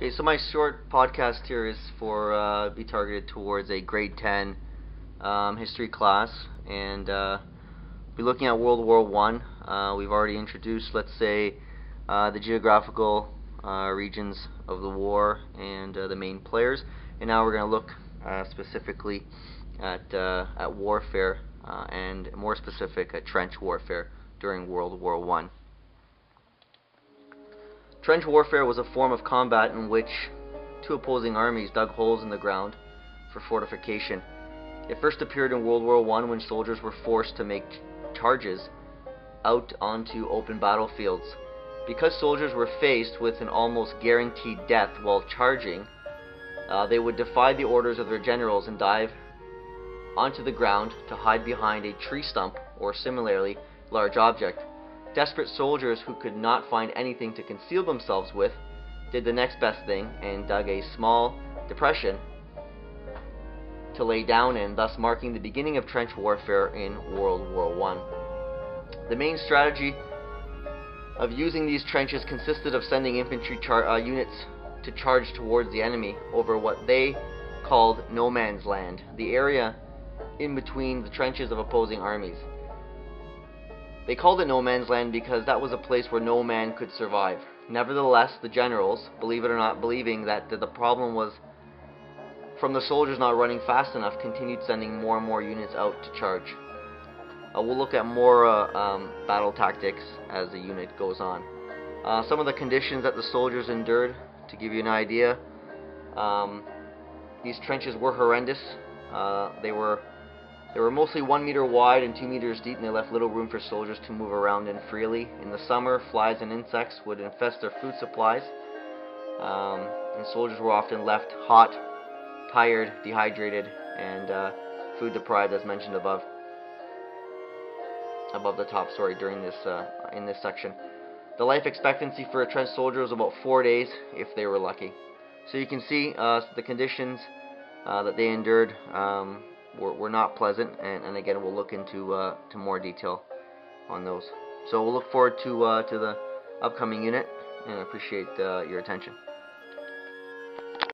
Okay, so my short podcast here is for be targeted towards a grade 10 history class, and be looking at World War One. We've already introduced, let's say, the geographical regions of the war and the main players, and now we're going to look specifically at warfare and more specific at trench warfare during World War One. Trench warfare was a form of combat in which two opposing armies dug holes in the ground for fortification. It first appeared in World War I when soldiers were forced to make charges out onto open battlefields. Because soldiers were faced with an almost guaranteed death while charging, they would defy the orders of their generals and dive onto the ground to hide behind a tree stump or similarly large object. Desperate soldiers who could not find anything to conceal themselves with did the next best thing and dug a small depression to lay down in, thus marking the beginning of trench warfare in World War I. The main strategy of using these trenches consisted of sending infantry units to charge towards the enemy over what they called no man's land, the area in between the trenches of opposing armies. They called it no man's land because that was a place where no man could survive. Nevertheless, the generals, believe it or not, believing that the problem was from the soldiers not running fast enough, continued sending more and more units out to charge. We'll look at more battle tactics as the unit goes on. Some of the conditions that the soldiers endured, to give you an idea, these trenches were horrendous. They were mostly 1 meter wide and 2 meters deep, and they left little room for soldiers to move around in freely. In the summer, flies and insects would infest their food supplies, and soldiers were often left hot, tired, dehydrated, and food deprived, as mentioned above the top, during this in this section. The life expectancy for a trench soldier was about 4 days if they were lucky. So you can see the conditions that they endured were not pleasant, and again we'll look into to more detail on those. So we'll look forward to the upcoming unit, and I appreciate your attention.